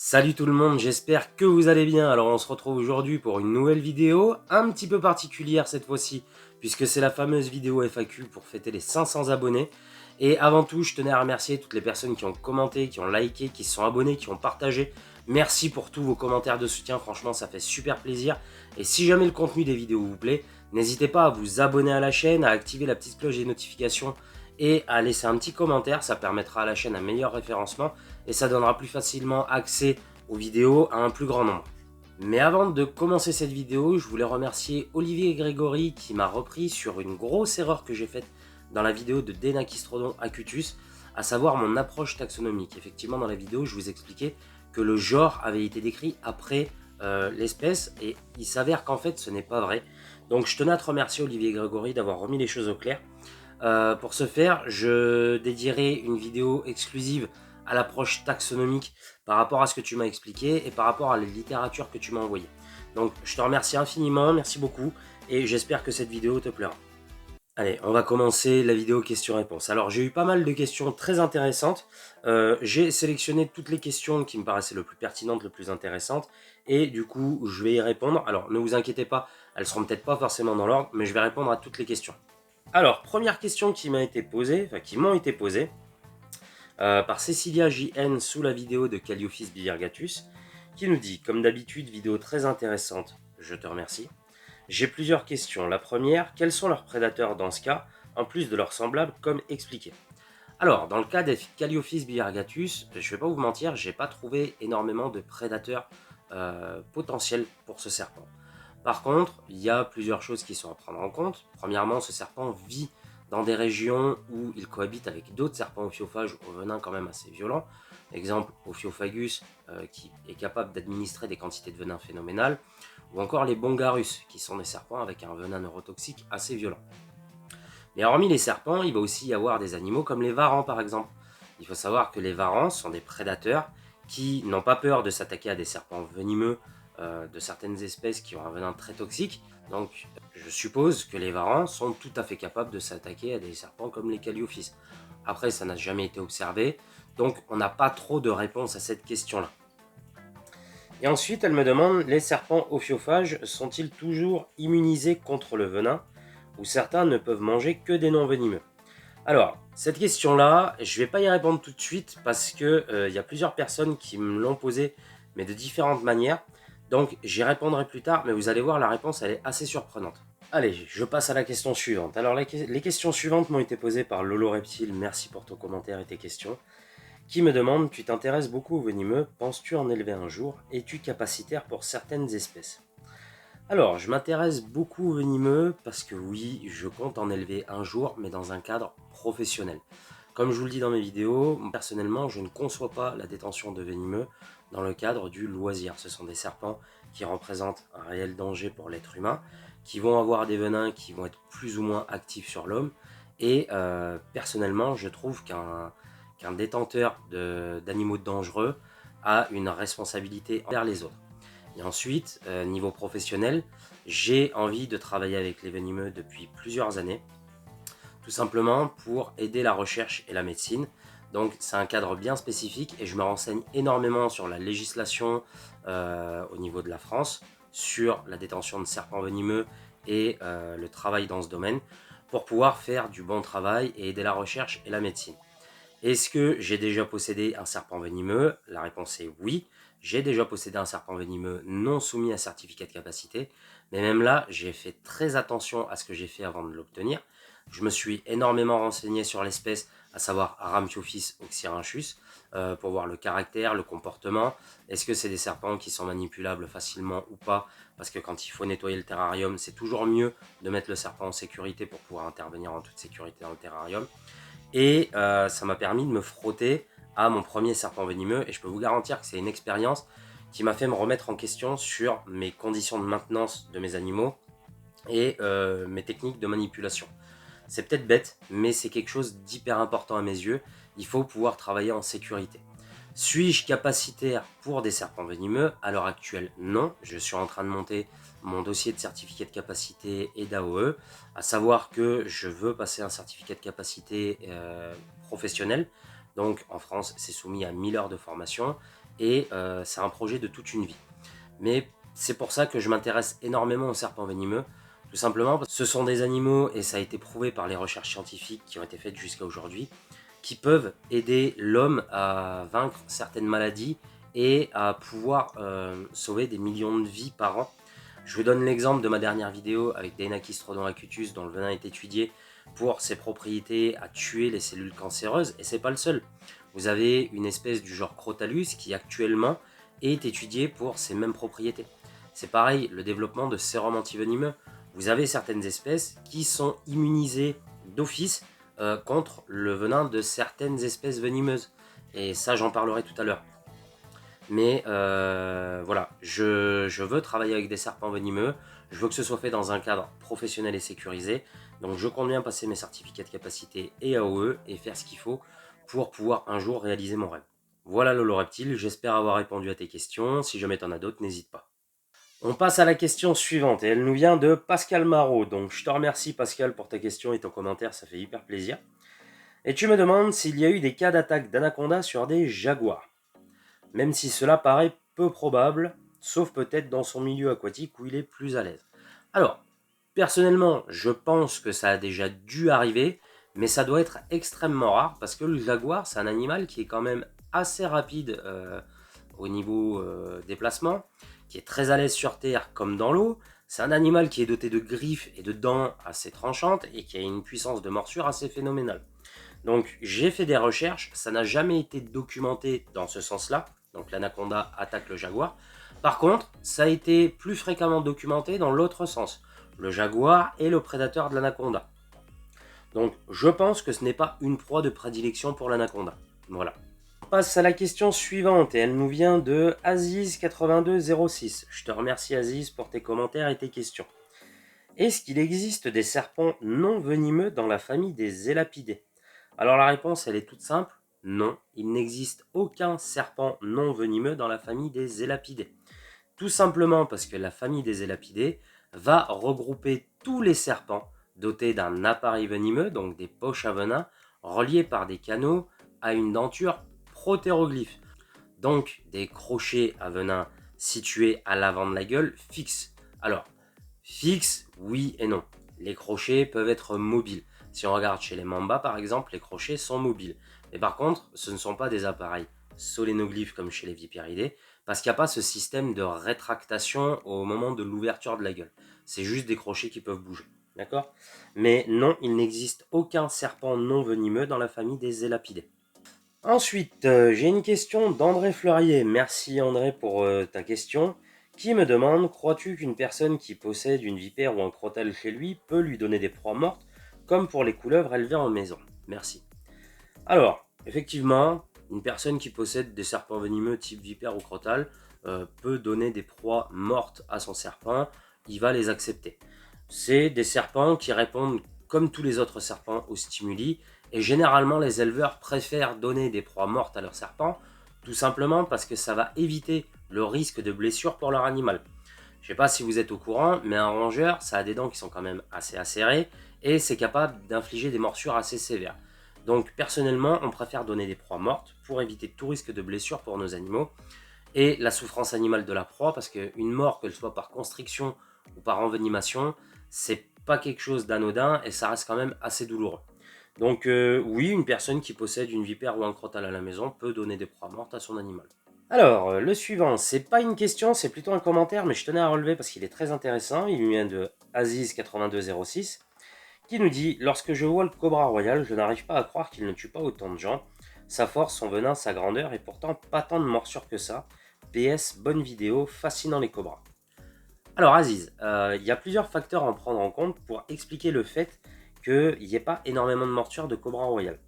Salut tout le monde, j'espère que vous allez bien. Alors on se retrouve aujourd'hui pour une nouvelle vidéo, un petit peu particulière cette fois-ci, puisque c'est la fameuse vidéo FAQ pour fêter les 500 abonnés. Et avant tout, je tenais à remercier toutes les personnes qui ont commenté, qui ont liké, qui se sont abonnés, qui ont partagé. Merci pour tous vos commentaires de soutien, franchement ça fait super plaisir. Et si jamais le contenu des vidéos vous plaît, n'hésitez pas à vous abonner à la chaîne, à activer la petite cloche des notifications et à laisser un petit commentaire, ça permettra à la chaîne un meilleur référencement et ça donnera plus facilement accès aux vidéos à un plus grand nombre. Mais avant de commencer cette vidéo, je voulais remercier Olivier Grégory qui m'a repris sur une grosse erreur que j'ai faite dans la vidéo de Denakistrodon acutus, à savoir mon approche taxonomique. Effectivement, dans la vidéo, je vous expliquais que le genre avait été décrit après l'espèce et il s'avère qu'en fait, ce n'est pas vrai. Donc, je tenais à te remercier, Olivier Grégory, d'avoir remis les choses au clair. Pour ce faire, je dédierai une vidéo exclusive à l'approche taxonomique par rapport à ce que tu m'as expliqué et par rapport à la littérature que tu m'as envoyée. Donc je te remercie infiniment, merci beaucoup et j'espère que cette vidéo te plaira. Allez, on va commencer la vidéo questions-réponses. Alors j'ai eu pas mal de questions très intéressantes. J'ai sélectionné toutes les questions qui me paraissaient le plus pertinentes, le plus intéressantes et du coup je vais y répondre. Alors ne vous inquiétez pas, elles seront peut-être pas forcément dans l'ordre, mais je vais répondre à toutes les questions. Alors, première question qui m'a été posée, enfin qui m'ont été posées, par Cecilia JN sous la vidéo de Caliophis bivirgatus, qui nous dit, comme d'habitude, vidéo très intéressante, je te remercie. J'ai plusieurs questions. La première, quels sont leurs prédateurs dans ce cas, en plus de leurs semblables, comme expliqué? Alors, dans le cas des Caliophis bivirgatus, je ne vais pas vous mentir, j'ai pas trouvé énormément de prédateurs potentiels pour ce serpent. Par contre, il y a plusieurs choses qui sont à prendre en compte. Premièrement, ce serpent vit dans des régions où il cohabite avec d'autres serpents ophiophages au venin quand même assez violent. Exemple, Ophiopagus, qui est capable d'administrer des quantités de venin phénoménales, ou encore les Bongarus, qui sont des serpents avec un venin neurotoxique assez violent. Mais hormis les serpents, il va aussi y avoir des animaux comme les varans par exemple. Il faut savoir que les varans sont des prédateurs qui n'ont pas peur de s'attaquer à des serpents venimeux de certaines espèces qui ont un venin très toxique. Donc je suppose que les varans sont tout à fait capables de s'attaquer à des serpents comme les Caliophis. Après, ça n'a jamais été observé, donc on n'a pas trop de réponse à cette question-là. Et ensuite, elle me demande, les serpents ophiophages sont-ils toujours immunisés contre le venin, ou certains ne peuvent manger que des non-venimeux? Alors, cette question-là, je ne vais pas y répondre tout de suite parce que y a plusieurs personnes qui me l'ont posée, mais de différentes manières. Donc, j'y répondrai plus tard, mais vous allez voir, la réponse, elle est assez surprenante. Allez, je passe à la question suivante. Alors, les questions suivantes m'ont été posées par Lolo Reptile. Merci pour ton commentaire et tes questions. Qui me demande, tu t'intéresses beaucoup aux venimeux, penses-tu en élever un jour? Es-tu capacitaire pour certaines espèces? Alors, je m'intéresse beaucoup aux venimeux parce que oui, je compte en élever un jour, mais dans un cadre professionnel. Comme je vous le dis dans mes vidéos, personnellement, je ne conçois pas la détention de venimeux dans le cadre du loisir. Ce sont des serpents qui représentent un réel danger pour l'être humain, qui vont avoir des venins qui vont être plus ou moins actifs sur l'homme. Et personnellement, je trouve qu'un détenteur d'animaux dangereux a une responsabilité envers les autres. Et ensuite, niveau professionnel, j'ai envie de travailler avec les venimeux depuis plusieurs années, tout simplement pour aider la recherche et la médecine. Donc c'est un cadre bien spécifique et je me renseigne énormément sur la législation au niveau de la France, sur la détention de serpents venimeux et le travail dans ce domaine, pour pouvoir faire du bon travail et aider la recherche et la médecine. Est-ce que j'ai déjà possédé un serpent venimeux? La réponse est oui. J'ai déjà possédé un serpent venimeux non soumis à certificat de capacité. Mais même là, j'ai fait très attention à ce que j'ai fait avant de l'obtenir. Je me suis énormément renseigné sur l'espèce, à savoir Aramphiophis oxyrhynchus, pour voir le caractère, le comportement. Est-ce que c'est des serpents qui sont manipulables facilement ou pas? Parce que quand il faut nettoyer le terrarium, c'est toujours mieux de mettre le serpent en sécurité pour pouvoir intervenir en toute sécurité dans le terrarium. Et ça m'a permis de me frotter à mon premier serpent venimeux. Et je peux vous garantir que c'est une expérience qui m'a fait me remettre en question sur mes conditions de maintenance de mes animaux et mes techniques de manipulation. C'est peut-être bête, mais c'est quelque chose d'hyper important à mes yeux. Il faut pouvoir travailler en sécurité. Suis-je capacitaire pour des serpents venimeux? À l'heure actuelle, non. Je suis en train de monter mon dossier de certificat de capacité et d'AOE, à savoir que je veux passer un certificat de capacité professionnel. Donc en France, c'est soumis à 1000 heures de formation et c'est un projet de toute une vie. Mais c'est pour ça que je m'intéresse énormément aux serpents venimeux, tout simplement parce que ce sont des animaux, et ça a été prouvé par les recherches scientifiques qui ont été faites jusqu'à aujourd'hui, qui peuvent aider l'homme à vaincre certaines maladies et à pouvoir sauver des millions de vies par an. Je vous donne l'exemple de ma dernière vidéo avec Deinocheirostrodon acutus dont le venin est étudié pour ses propriétés à tuer les cellules cancéreuses, et c'est pas le seul. Vous avez une espèce du genre Crotalus qui actuellement est étudiée pour ses mêmes propriétés. C'est pareil, le développement de sérums antivenimeux. Vous avez certaines espèces qui sont immunisées d'office contre le venin de certaines espèces venimeuses. Et ça, j'en parlerai tout à l'heure. Mais voilà, je veux travailler avec des serpents venimeux. Je veux que ce soit fait dans un cadre professionnel et sécurisé. Donc je compte bien passer mes certificats de capacité et AOE et faire ce qu'il faut pour pouvoir un jour réaliser mon rêve. Voilà Lolo Reptile, j'espère avoir répondu à tes questions. Si jamais t'en as d'autres, n'hésite pas. On passe à la question suivante et elle nous vient de Pascal Marot. Donc je te remercie Pascal pour ta question et ton commentaire, ça fait hyper plaisir. Et tu me demandes s'il y a eu des cas d'attaque d'anaconda sur des jaguars. Même si cela paraît peu probable, sauf peut-être dans son milieu aquatique où il est plus à l'aise. Alors, personnellement, je pense que ça a déjà dû arriver, mais ça doit être extrêmement rare parce que le jaguar, c'est un animal qui est quand même assez rapide au niveau déplacement, qui est très à l'aise sur terre comme dans l'eau. C'est un animal qui est doté de griffes et de dents assez tranchantes et qui a une puissance de morsure assez phénoménale. Donc j'ai fait des recherches, ça n'a jamais été documenté dans ce sens-là, donc l'anaconda attaque le jaguar. Par contre, ça a été plus fréquemment documenté dans l'autre sens. Le jaguar est le prédateur de l'anaconda. Donc je pense que ce n'est pas une proie de prédilection pour l'anaconda. Voilà. On passe à la question suivante et elle nous vient de Aziz8206. Je te remercie Aziz pour tes commentaires et tes questions. Est-ce qu'il existe des serpents non venimeux dans la famille des élapidés? Alors la réponse, elle est toute simple. Non, il n'existe aucun serpent non venimeux dans la famille des élapidés. Tout simplement parce que la famille des élapidés va regrouper tous les serpents dotés d'un appareil venimeux, donc des poches à venin, reliés par des canaux à une denture protéroglyphe. Donc des crochets à venin situés à l'avant de la gueule fixes. Alors, fixes, oui et non. Les crochets peuvent être mobiles. Si on regarde chez les mambas par exemple, les crochets sont mobiles. Mais par contre, ce ne sont pas des appareils solénoglyphes comme chez les vipéridés, parce qu'il n'y a pas ce système de rétractation au moment de l'ouverture de la gueule. C'est juste des crochets qui peuvent bouger. D'accord? Mais non, il n'existe aucun serpent non venimeux dans la famille des élapidés. Ensuite, j'ai une question d'André Fleurier. Merci André pour ta question. Qui me demande, crois-tu qu'une personne qui possède une vipère ou un crotale chez lui peut lui donner des proies mortes, comme pour les couleuvres élevées en maison? Merci. Alors, effectivement, une personne qui possède des serpents venimeux type vipère ou crotale peut donner des proies mortes à son serpent. Il va les accepter. C'est des serpents qui répondent, comme tous les autres serpents, aux stimuli. Et généralement, les éleveurs préfèrent donner des proies mortes à leurs serpents, tout simplement parce que ça va éviter le risque de blessure pour leur animal. Je ne sais pas si vous êtes au courant, mais un rongeur, ça a des dents qui sont quand même assez acérées et c'est capable d'infliger des morsures assez sévères. Donc personnellement, on préfère donner des proies mortes pour éviter tout risque de blessure pour nos animaux et la souffrance animale de la proie, parce qu'une mort, qu'elle soit par constriction ou par envenimation, c'est pas quelque chose d'anodin et ça reste quand même assez douloureux. Donc oui, une personne qui possède une vipère ou un crotale à la maison peut donner des proies mortes à son animal. Alors, le suivant, c'est pas une question, c'est plutôt un commentaire, mais je tenais à relever parce qu'il est très intéressant. Il vient de Aziz8206, qui nous dit: lorsque je vois le cobra royal, je n'arrive pas à croire qu'il ne tue pas autant de gens. Sa force, son venin, sa grandeur, et pourtant pas tant de morsures que ça. PS, bonne vidéo, fascinant les cobras. Alors Aziz, il y a plusieurs facteurs à en prendre en compte pour expliquer le fait qu'il n'y ait pas énormément de morsures de cobra royal.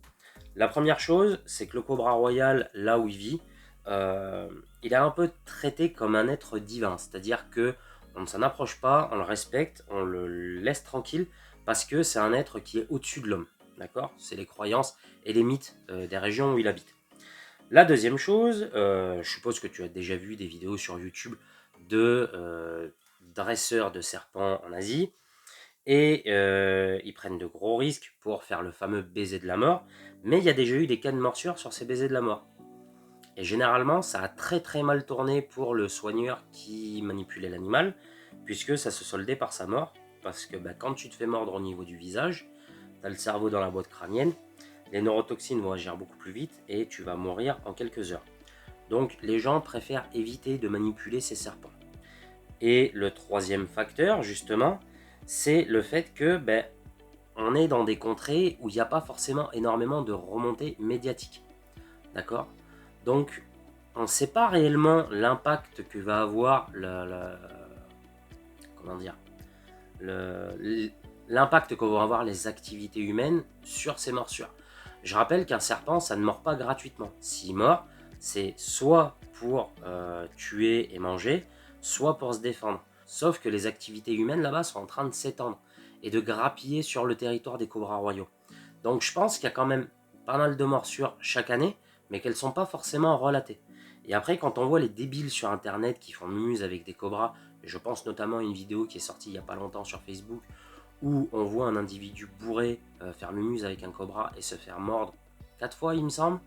La première chose, c'est que le cobra royal, là où il vit, il est un peu traité comme un être divin. C'est-à-dire que on ne s'en approche pas, on le respecte, on le laisse tranquille, parce que c'est un être qui est au-dessus de l'homme. D'accord? C'est les croyances et les mythes des régions où il habite. La deuxième chose, je suppose que tu as déjà vu des vidéos sur YouTube de dresseurs de serpents en Asie, et ils prennent de gros risques pour faire le fameux baiser de la mort, mais il y a déjà eu des cas de morsure sur ces baisers de la mort. Et généralement, ça a très mal tourné pour le soigneur qui manipulait l'animal, puisque ça se soldait par sa mort. Parce que quand tu te fais mordre au niveau du visage, tu as le cerveau dans la boîte crânienne, les neurotoxines vont agir beaucoup plus vite et tu vas mourir en quelques heures. Donc les gens préfèrent éviter de manipuler ces serpents. Et le troisième facteur, justement, c'est le fait que on est dans des contrées où il n'y a pas forcément énormément de remontées médiatiques. D'accord? Donc, on ne sait pas réellement l'impact que va avoir comment dire, l'impact que vont avoir les activités humaines sur ces morsures. Je rappelle qu'un serpent, ça ne mord pas gratuitement. S'il mord, c'est soit pour tuer et manger, soit pour se défendre. Sauf que les activités humaines là-bas sont en train de s'étendre et de grappiller sur le territoire des cobras royaux. Donc je pense qu'il y a quand même pas mal de morsures chaque année, mais qu'elles ne sont pas forcément relatées. Et après, quand on voit les débiles sur internet qui font mumuse avec des cobras, et je pense notamment à une vidéo qui est sortie il n'y a pas longtemps sur Facebook, où on voit un individu bourré faire mumuse avec un cobra et se faire mordre 4 fois, il me semble.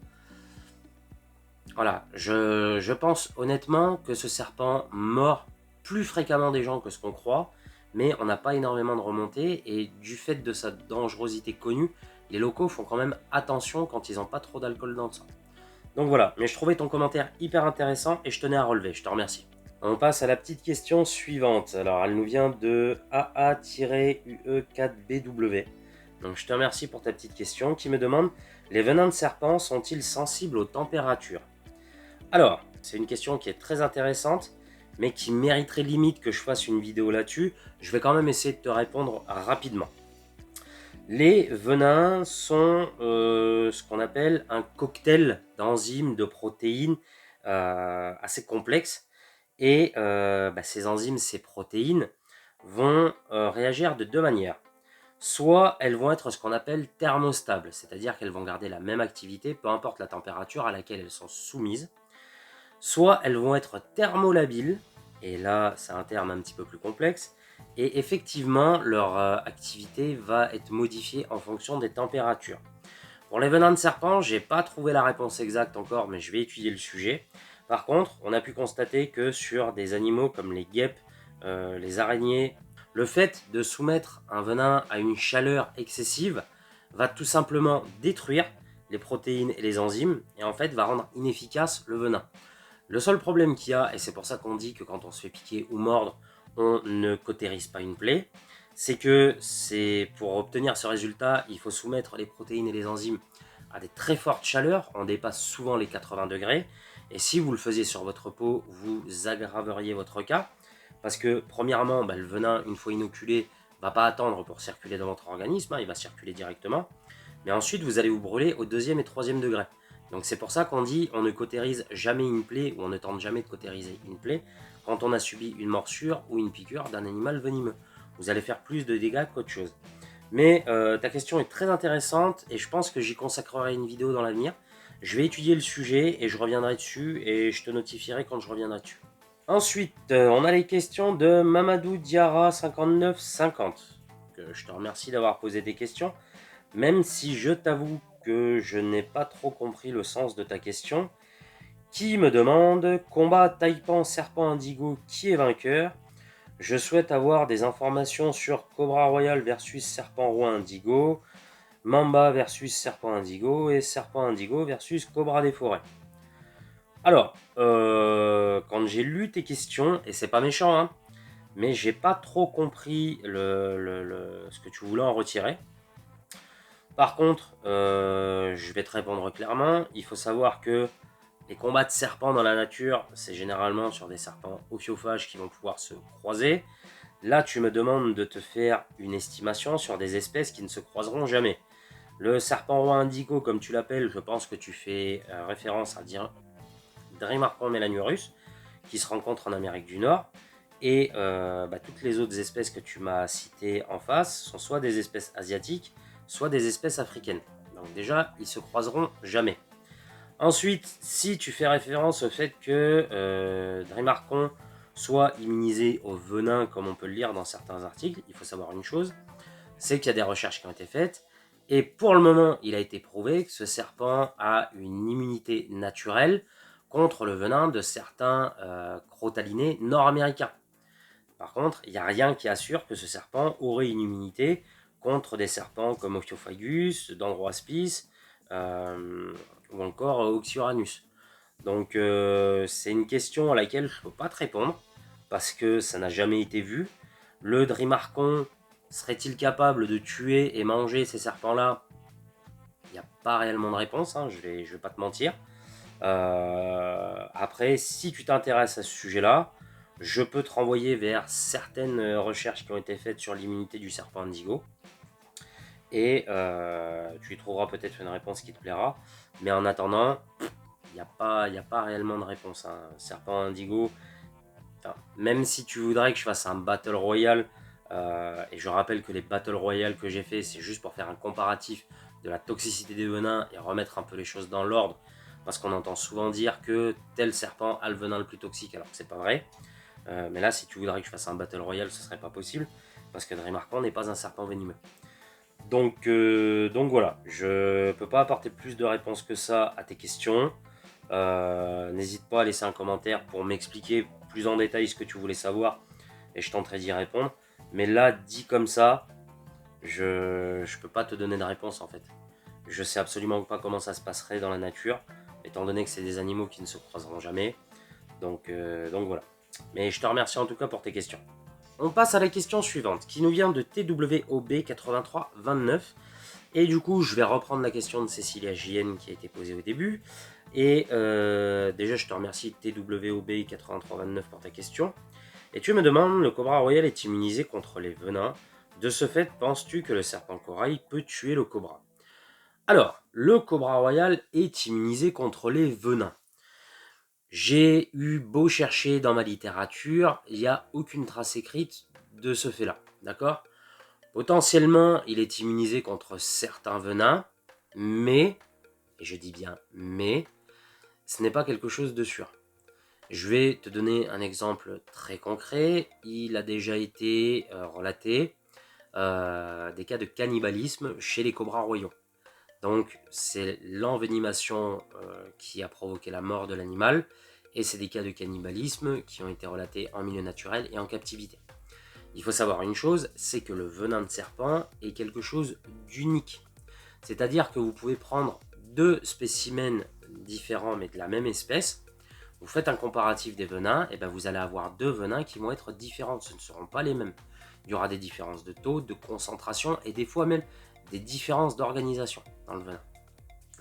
Voilà, je pense honnêtement que ce serpent mord plus fréquemment des gens que ce qu'on croit, mais on n'a pas énormément de remontées, et du fait de sa dangerosité connue, les locaux font quand même attention quand ils n'ont pas trop d'alcool dans le sang. Donc voilà, mais je trouvais ton commentaire hyper intéressant et je tenais à relever, je te remercie. On passe à la petite question suivante. Alors, elle nous vient de AA-UE4BW. Donc, je te remercie pour ta petite question qui me demande: les venins de serpent sont-ils sensibles aux températures? Alors, c'est une question qui est très intéressante, mais qui mériterait limite que je fasse une vidéo là-dessus. Je vais quand même essayer de te répondre rapidement. Les venins sont ce qu'on appelle un cocktail d'enzymes, de protéines assez complexe. Et ces enzymes, ces protéines, vont réagir de deux manières. Soit elles vont être ce qu'on appelle thermostables, c'est-à-dire qu'elles vont garder la même activité, peu importe la température à laquelle elles sont soumises. Soit elles vont être thermolabiles, et là c'est un terme un petit peu plus complexe, et effectivement leur activité va être modifiée en fonction des températures. Pour les venins de serpent, j'ai pas trouvé la réponse exacte encore, mais je vais étudier le sujet. Par contre, on a pu constater que sur des animaux comme les guêpes, les araignées, le fait de soumettre un venin à une chaleur excessive va tout simplement détruire les protéines et les enzymes, et en fait va rendre inefficace le venin. Le seul problème qu'il y a, et c'est pour ça qu'on dit que quand on se fait piquer ou mordre, on ne cautérise pas une plaie, c'est que pour obtenir ce résultat, il faut soumettre les protéines et les enzymes à des très fortes chaleurs. On dépasse souvent les 80 degrés. Et si vous le faisiez sur votre peau, vous aggraveriez votre cas. Parce que premièrement, le venin, une fois inoculé, ne va pas attendre pour circuler dans votre organisme, il va circuler directement. Mais ensuite, vous allez vous brûler au deuxième et troisième degré. Donc c'est pour ça qu'on dit on ne cautérise jamais une plaie, ou on ne tente jamais de cautériser une plaie quand on a subi une morsure ou une piqûre d'un animal venimeux. Vous allez faire plus de dégâts qu'autre chose. Mais ta question est très intéressante et je pense que j'y consacrerai une vidéo dans l'avenir. Je vais étudier le sujet et je reviendrai dessus, et je te notifierai quand je reviendrai dessus. Ensuite, on a les questions de Mamadou Diarra 5950. Je te remercie d'avoir posé des questions, même si je t'avoue que je n'ai pas trop compris le sens de ta question, qui me demande: combat taipan serpent indigo, qui est vainqueur? Je souhaite avoir des informations sur Cobra Royal versus Serpent Roi Indigo, Mamba versus Serpent Indigo et Serpent Indigo versus Cobra des Forêts. Alors, quand j'ai lu tes questions, et c'est pas méchant, hein, mais j'ai pas trop compris ce que tu voulais en retirer. Par contre, je vais te répondre clairement. Il faut savoir que les combats de serpents dans la nature, c'est généralement sur des serpents ophiophages qui vont pouvoir se croiser. Là, tu me demandes de te faire une estimation sur des espèces qui ne se croiseront jamais. Le serpent roi indigo, comme tu l'appelles, je pense que tu fais référence à Drymarchon melanurus, qui se rencontre en Amérique du Nord. Et toutes les autres espèces que tu m'as citées en face sont soit des espèces asiatiques, soit des espèces africaines. Donc déjà, ils se croiseront jamais. Ensuite, si tu fais référence au fait que Drymarchon soit immunisé au venin, comme on peut le lire dans certains articles, il faut savoir une chose, c'est qu'il y a des recherches qui ont été faites, et pour le moment, il a été prouvé que ce serpent a une immunité naturelle contre le venin de certains crotalinés nord-américains. Par contre, il n'y a rien qui assure que ce serpent aurait une immunité contre des serpents comme Ophiophagus, Dendroaspis ou encore Oxyuranus. Donc c'est une question à laquelle je ne peux pas te répondre parce que ça n'a jamais été vu. Le Drimarcon serait-il capable de tuer et manger ces serpents-là? Il n'y a pas réellement de réponse, hein, je vais pas te mentir. Après, si tu t'intéresses à ce sujet-là, je peux te renvoyer vers certaines recherches qui ont été faites sur l'immunité du serpent indigo. Et tu y trouveras peut-être une réponse qui te plaira. Mais en attendant, il n'y a pas réellement de réponse. Hein. Serpent indigo, même si tu voudrais que je fasse un Battle Royale, et je rappelle que les Battle Royale que j'ai fait, c'est juste pour faire un comparatif de la toxicité des venins et remettre un peu les choses dans l'ordre, parce qu'on entend souvent dire que tel serpent a le venin le plus toxique, alors que c'est pas vrai. Mais là, si tu voudrais que je fasse un Battle Royale, ce serait pas possible, parce que Drimarcon n'est pas un serpent venimeux. Donc voilà, je peux pas apporter plus de réponses que ça à tes questions. N'hésite pas à laisser un commentaire pour m'expliquer plus en détail ce que tu voulais savoir et je tenterai d'y répondre. Mais là, dit comme ça, je peux pas te donner de réponse en fait. Je sais absolument pas comment ça se passerait dans la nature, étant donné que c'est des animaux qui ne se croiseront jamais. Donc voilà. Mais je te remercie en tout cas pour tes questions. On passe à la question suivante, qui nous vient de TWOB8329. Et du coup, je vais reprendre la question de Cécilia JN qui a été posée au début. Et déjà, je te remercie TWOB8329 pour ta question. Et tu me demandes, le cobra royal est immunisé contre les venins. De ce fait, penses-tu que le serpent corail peut tuer le cobra? Alors, le cobra royal est immunisé contre les venins. J'ai eu beau chercher dans ma littérature, il n'y a aucune trace écrite de ce fait-là, d'accord? Potentiellement, il est immunisé contre certains venins, mais, et je dis bien mais, ce n'est pas quelque chose de sûr. Je vais te donner un exemple très concret. Il a déjà été relaté des cas de cannibalisme chez les cobras royaux. Donc, c'est l'envenimation qui a provoqué la mort de l'animal, et c'est des cas de cannibalisme qui ont été relatés en milieu naturel et en captivité. Il faut savoir une chose, c'est que le venin de serpent est quelque chose d'unique. C'est-à-dire que vous pouvez prendre deux spécimens différents mais de la même espèce, vous faites un comparatif des venins, et bien vous allez avoir deux venins qui vont être différents, ce ne seront pas les mêmes. Il y aura des différences de taux, de concentration et des fois même des différences d'organisation dans le venin.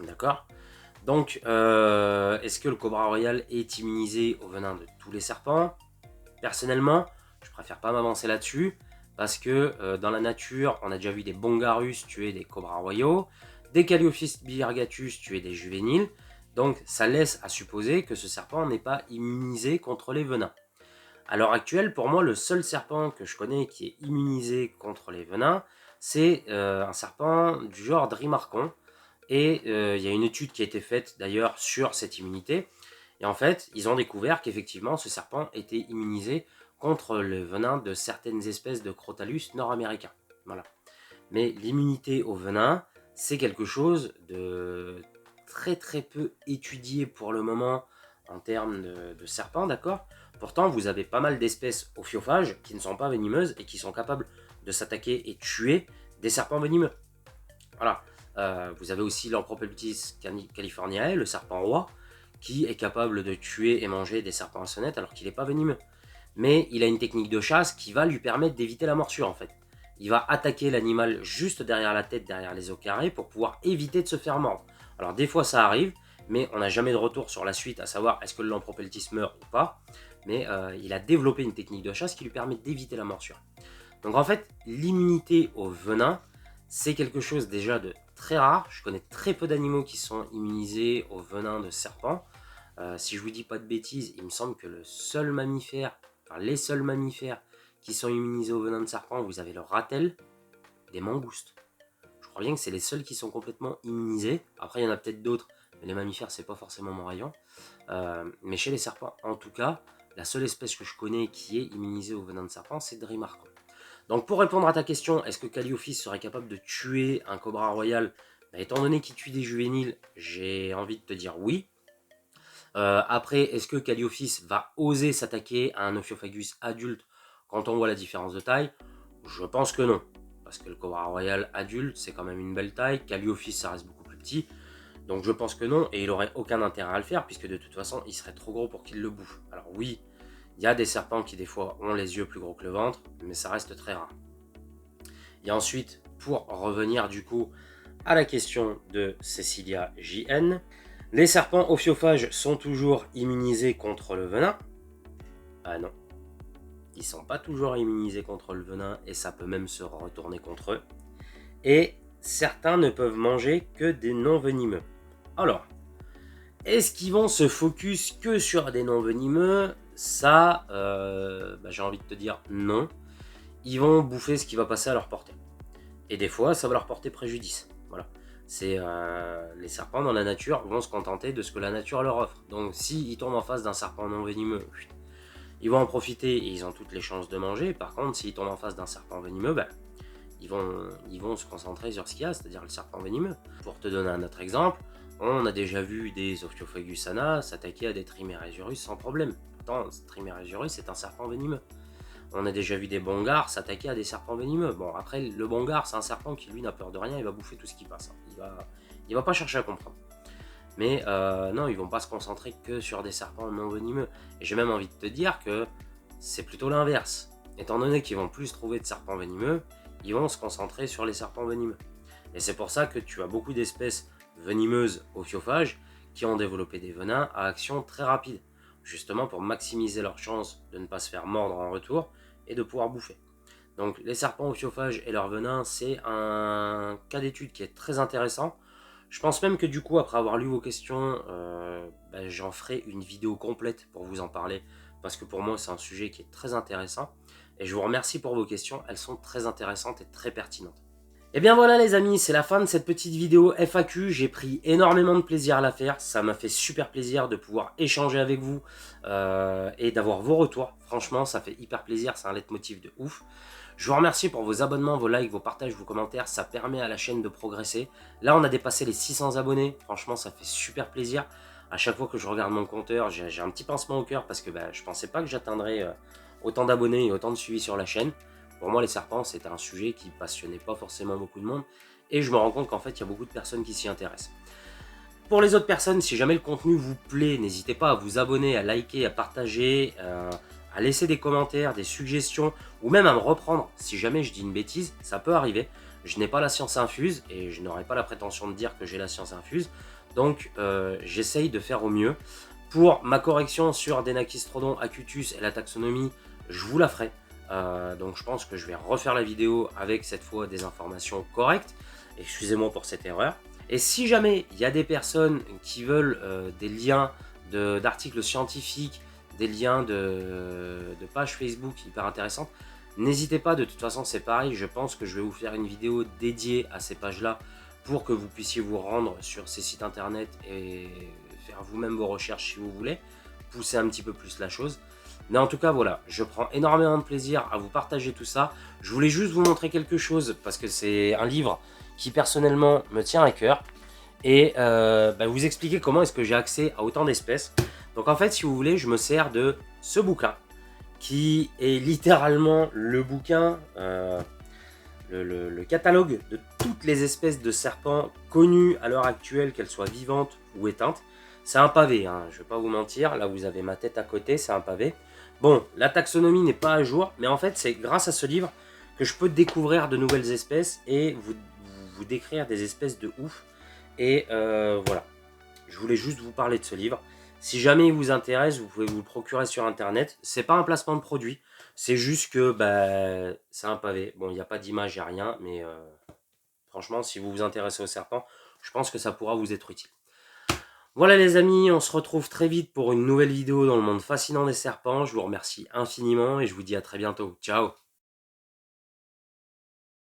D'accord? Donc, est-ce que le cobra royal est immunisé au venin de tous les serpents? Personnellement, je préfère pas m'avancer là-dessus, parce que dans la nature, on a déjà vu des bongarus tuer des cobras royaux, des Calliophytes birgatus tuer des juvéniles, donc ça laisse à supposer que ce serpent n'est pas immunisé contre les venins. À l'heure actuelle, pour moi, le seul serpent que je connais qui est immunisé contre les venins, c'est un serpent du genre Drimarcon. Et il y a une étude qui a été faite d'ailleurs sur cette immunité. Et en fait, ils ont découvert qu'effectivement, ce serpent était immunisé contre le venin de certaines espèces de Crotalus nord-américains. Voilà. Mais l'immunité au venin, c'est quelque chose de très très peu étudié pour le moment en termes de serpents, d'accord? Pourtant, vous avez pas mal d'espèces ophiophages qui ne sont pas venimeuses et qui sont capables de s'attaquer et tuer des serpents venimeux. Voilà. Vous avez aussi l'Ampropeltis californiae, le serpent roi, qui est capable de tuer et manger des serpents à sonnette alors qu'il n'est pas venimeux. Mais il a une technique de chasse qui va lui permettre d'éviter la morsure en fait. Il va attaquer l'animal juste derrière la tête, derrière les os carrés, pour pouvoir éviter de se faire mordre. Alors des fois ça arrive, mais on n'a jamais de retour sur la suite, à savoir est-ce que l'Ampropeltis meurt ou pas. Mais il a développé une technique de chasse qui lui permet d'éviter la morsure. Donc en fait, l'immunité au venin, c'est quelque chose déjà de très rare. Je connais très peu d'animaux qui sont immunisés au venin de serpent. Si je vous dis pas de bêtises, il me semble que le seul mammifère, enfin les seuls mammifères qui sont immunisés au venin de serpent, vous avez le ratel, les mangoustes. Je crois bien que c'est les seuls qui sont complètement immunisés. Après, il y en a peut-être d'autres, mais les mammifères, c'est pas forcément mon rayon. Mais chez les serpents, en tout cas, la seule espèce que je connais qui est immunisée au venin de serpent, c'est Drimarcon. Donc pour répondre à ta question, est-ce que Calliophis serait capable de tuer un cobra royal? Étant donné qu'il tue des juvéniles, j'ai envie de te dire oui. Après, est-ce que Calliophis va oser s'attaquer à un Ophiophagus adulte quand on voit la différence de taille? Je pense que non. Parce que le Cobra Royal adulte, c'est quand même une belle taille. Calliophis, ça reste beaucoup plus petit. Donc je pense que non, et il aurait aucun intérêt à le faire, puisque de toute façon, il serait trop gros pour qu'il le bouffe. Alors oui, il y a des serpents qui des fois ont les yeux plus gros que le ventre, mais ça reste très rare. Et ensuite, pour revenir du coup à la question de Cecilia JN, les serpents ophiophages sont toujours immunisés contre le venin? Ah non, ils sont pas toujours immunisés contre le venin, et ça peut même se retourner contre eux. Et certains ne peuvent manger que des non-venimeux. Alors, est-ce qu'ils vont se focus que sur des non-venimeux? Ça, j'ai envie de te dire non. Ils vont bouffer ce qui va passer à leur portée. Et des fois, ça va leur porter préjudice. Voilà. C'est les serpents dans la nature vont se contenter de ce que la nature leur offre. Donc, s'ils tombent en face d'un serpent non venimeux, ils vont en profiter et ils ont toutes les chances de manger. Par contre, s'ils tombent en face d'un serpent venimeux, ils vont se concentrer sur ce qu'il y a, c'est-à-dire le serpent venimeux. Pour te donner un autre exemple, on a déjà vu des Ophiophagus ana s'attaquer à des Trimeresurus sans problème. Pourtant, Trimeresurus est un serpent venimeux. On a déjà vu des bongars s'attaquer à des serpents venimeux. Bon, après, le bongar, c'est un serpent qui, lui, n'a peur de rien, il va bouffer tout ce qui passe. Il va pas chercher à comprendre. Mais non, ils vont pas se concentrer que sur des serpents non venimeux. Et j'ai même envie de te dire que c'est plutôt l'inverse. Étant donné qu'ils vont plus trouver de serpents venimeux, ils vont se concentrer sur les serpents venimeux. Et c'est pour ça que tu as beaucoup d'espèces venimeuses ophiophages qui ont développé des venins à action très rapide, justement pour maximiser leur chance de ne pas se faire mordre en retour et de pouvoir bouffer. Donc les serpents ophiophages et leurs venins, c'est un cas d'étude qui est très intéressant. Je pense même que du coup, après avoir lu vos questions, j'en ferai une vidéo complète pour vous en parler, parce que pour moi, c'est un sujet qui est très intéressant. Et je vous remercie pour vos questions, elles sont très intéressantes et très pertinentes. Et bien voilà les amis, c'est la fin de cette petite vidéo FAQ, j'ai pris énormément de plaisir à la faire, ça m'a fait super plaisir de pouvoir échanger avec vous et d'avoir vos retours, franchement ça fait hyper plaisir, c'est un leitmotiv de ouf. Je vous remercie pour vos abonnements, vos likes, vos partages, vos commentaires, ça permet à la chaîne de progresser. Là on a dépassé les 600 abonnés, franchement ça fait super plaisir. À chaque fois que je regarde mon compteur, j'ai un petit pincement au cœur parce que je pensais pas que j'atteindrais autant d'abonnés et autant de suivi sur la chaîne. Pour moi, les serpents, c'était un sujet qui passionnait pas forcément beaucoup de monde. Et je me rends compte qu'en fait, il y a beaucoup de personnes qui s'y intéressent. Pour les autres personnes, si jamais le contenu vous plaît, n'hésitez pas à vous abonner, à liker, à partager, à laisser des commentaires, des suggestions, ou même à me reprendre. Si jamais je dis une bêtise, ça peut arriver. Je n'ai pas la science infuse, et je n'aurai pas la prétention de dire que j'ai la science infuse. Donc, j'essaye de faire au mieux. Pour ma correction sur Denachistrodon acutus et la taxonomie, je vous la ferai. Donc je pense que je vais refaire la vidéo avec cette fois des informations correctes. Excusez-moi pour cette erreur. Et si jamais il y a des personnes qui veulent des liens d'articles scientifiques, des liens de pages Facebook hyper intéressantes, n'hésitez pas, de toute façon c'est pareil, je pense que je vais vous faire une vidéo dédiée à ces pages-là pour que vous puissiez vous rendre sur ces sites internet et faire vous-même vos recherches si vous voulez, pousser un petit peu plus la chose. Mais en tout cas, voilà, je prends énormément de plaisir à vous partager tout ça. Je voulais juste vous montrer quelque chose parce que c'est un livre qui personnellement me tient à cœur. Et vous expliquer comment est-ce que j'ai accès à autant d'espèces. Donc en fait, si vous voulez, je me sers de ce bouquin qui est littéralement le bouquin, le catalogue de toutes les espèces de serpents connues à l'heure actuelle, qu'elles soient vivantes ou éteintes. C'est un pavé, hein, je ne vais pas vous mentir, là vous avez ma tête à côté, c'est un pavé. Bon, la taxonomie n'est pas à jour, mais en fait c'est grâce à ce livre que je peux découvrir de nouvelles espèces et vous décrire des espèces de ouf. Et voilà, je voulais juste vous parler de ce livre. Si jamais il vous intéresse, vous pouvez vous le procurer sur internet. C'est pas un placement de produit, c'est juste que c'est un pavé. Bon, il n'y a pas d'image, il n'y a rien, mais franchement, si vous vous intéressez aux serpents, je pense que ça pourra vous être utile. Voilà les amis, on se retrouve très vite pour une nouvelle vidéo dans le monde fascinant des serpents. Je vous remercie infiniment et je vous dis à très bientôt. Ciao!